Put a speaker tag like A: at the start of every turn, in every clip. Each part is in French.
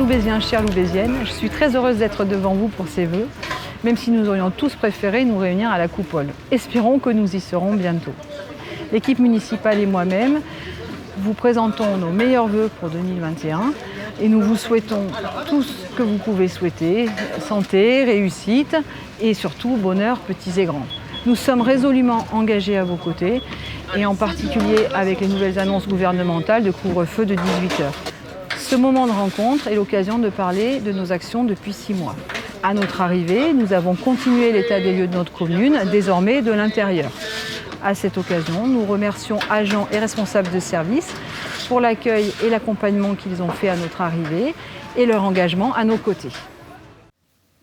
A: Loubésiens, chers Loubésiennes, je suis très heureuse d'être devant vous pour ces vœux, même si nous aurions tous préféré nous réunir à la coupole. Espérons que nous y serons bientôt. L'équipe municipale et moi-même vous présentons nos meilleurs vœux pour 2021 et nous vous souhaitons tout ce que vous pouvez souhaiter, santé, réussite et surtout bonheur petits et grands. Nous sommes résolument engagés à vos côtés et en particulier avec les nouvelles annonces gouvernementales de couvre-feu de 18h. Ce moment de rencontre est l'occasion de parler de nos actions depuis 6 mois. À notre arrivée, nous avons continué l'état des lieux de notre commune, désormais de l'intérieur. À cette occasion, nous remercions agents et responsables de service pour l'accueil et l'accompagnement qu'ils ont fait à notre arrivée et leur engagement à nos côtés.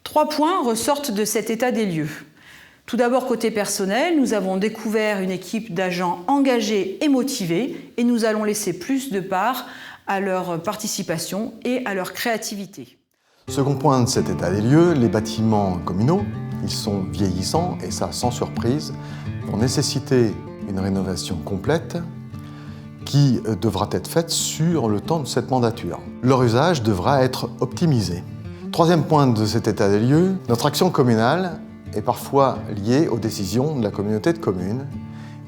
A: 3 points ressortent de cet état des lieux. Tout d'abord, côté personnel, nous avons découvert une équipe d'agents engagés et motivés et nous allons laisser plus de part à leur participation et à leur créativité.
B: Second point de cet état des lieux, les bâtiments communaux, ils sont vieillissants et ça sans surprise, vont nécessiter une rénovation complète qui devra être faite sur le temps de cette mandature. Leur usage devra être optimisé. Troisième point de cet état des lieux, notre action communale est parfois liée aux décisions de la communauté de communes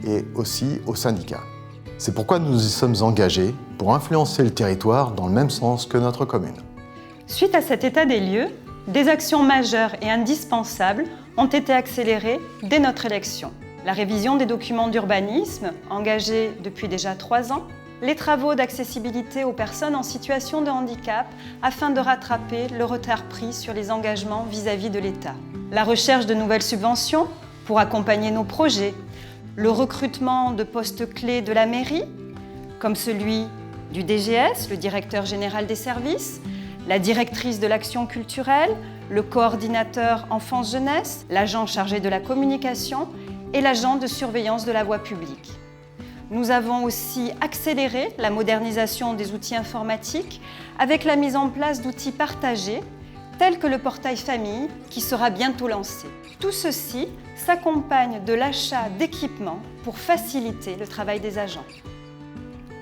B: et aussi aux syndicats. C'est pourquoi nous y sommes engagés pour influencer le territoire dans le même sens que notre commune.
C: Suite à cet état des lieux, des actions majeures et indispensables ont été accélérées dès notre élection. La révision des documents d'urbanisme, engagée depuis déjà 3 ans, les travaux d'accessibilité aux personnes en situation de handicap afin de rattraper le retard pris sur les engagements vis-à-vis de l'État. La recherche de nouvelles subventions pour accompagner nos projets, le recrutement de postes clés de la mairie, comme celui du DGS, le directeur général des services, la directrice de l'action culturelle, le coordinateur enfance-jeunesse, l'agent chargé de la communication et l'agent de surveillance de la voie publique. Nous avons aussi accéléré la modernisation des outils informatiques avec la mise en place d'outils partagés tels que le portail famille qui sera bientôt lancé. Tout ceci s'accompagne de l'achat d'équipements pour faciliter le travail des agents.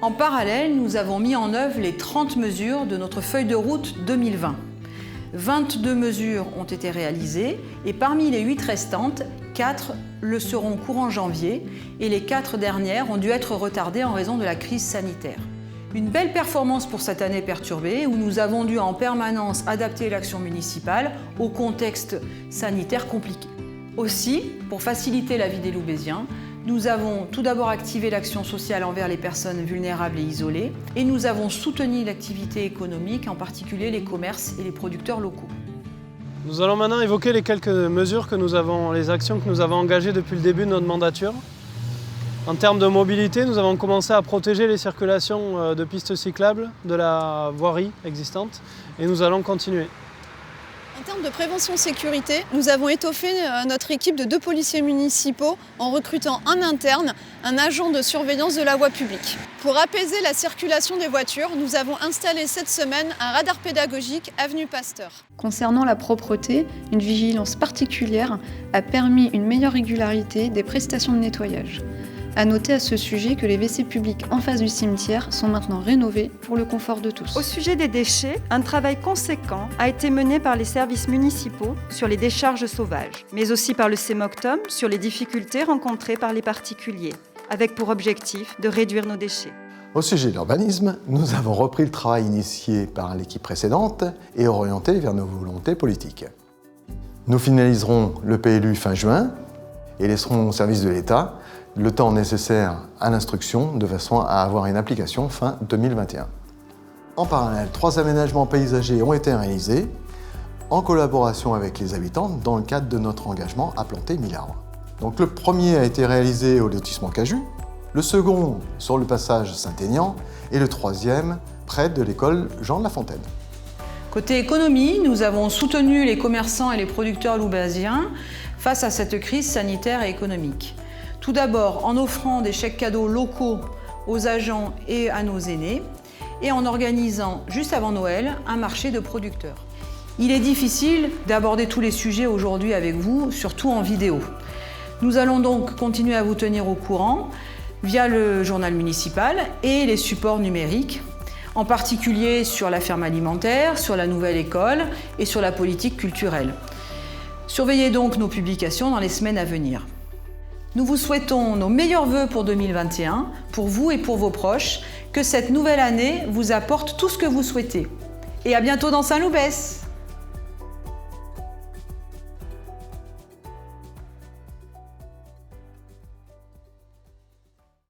A: En parallèle, nous avons mis en œuvre les 30 mesures de notre feuille de route 2020. 22 mesures ont été réalisées et parmi les 8 restantes, 4 le seront courant janvier et les 4 dernières ont dû être retardées en raison de la crise sanitaire. Une belle performance pour cette année perturbée où nous avons dû en permanence adapter l'action municipale au contexte sanitaire compliqué. Aussi, pour faciliter la vie des Loubésiens, nous avons tout d'abord activé l'action sociale envers les personnes vulnérables et isolées et nous avons soutenu l'activité économique, en particulier les commerces et les producteurs locaux.
D: Nous allons maintenant évoquer les quelques mesures les actions que nous avons engagées depuis le début de notre mandature. En termes de mobilité, nous avons commencé à protéger les circulations de pistes cyclables de la voirie existante et nous allons continuer.
E: En termes de prévention sécurité, nous avons étoffé notre équipe de 2 policiers municipaux en recrutant en interne un agent de surveillance de la voie publique. Pour apaiser la circulation des voitures, nous avons installé cette semaine un radar pédagogique avenue Pasteur.
F: Concernant la propreté, une vigilance particulière a permis une meilleure régularité des prestations de nettoyage. À noter à ce sujet que les WC publics en face du cimetière sont maintenant rénovés pour le confort de tous.
C: Au sujet des déchets, un travail conséquent a été mené par les services municipaux sur les décharges sauvages, mais aussi par le CEMOCTOM sur les difficultés rencontrées par les particuliers, avec pour objectif de réduire nos déchets.
B: Au sujet de l'urbanisme, nous avons repris le travail initié par l'équipe précédente et orienté vers nos volontés politiques. Nous finaliserons le PLU fin juin et laisserons au service de l'État le temps nécessaire à l'instruction de façon à avoir une application fin 2021. En parallèle, 3 aménagements paysagers ont été réalisés en collaboration avec les habitants dans le cadre de notre engagement à planter 1000 arbres. Donc le premier a été réalisé au lotissement Caju, le second sur le passage Saint-Aignan et le troisième près de l'école Jean de La Fontaine.
A: Côté économie, nous avons soutenu les commerçants et les producteurs loubésiens face à cette crise sanitaire et économique. Tout d'abord en offrant des chèques cadeaux locaux aux agents et à nos aînés et en organisant, juste avant Noël, un marché de producteurs. Il est difficile d'aborder tous les sujets aujourd'hui avec vous, surtout en vidéo. Nous allons donc continuer à vous tenir au courant via le journal municipal et les supports numériques.
G: en particulier sur la ferme alimentaire, sur la nouvelle école et sur la politique culturelle. Surveillez donc nos publications dans les semaines à venir. Nous vous souhaitons nos meilleurs vœux pour 2021, pour vous et pour vos proches, que cette nouvelle année vous apporte tout ce que vous souhaitez. Et à bientôt dans Saint-Loubès!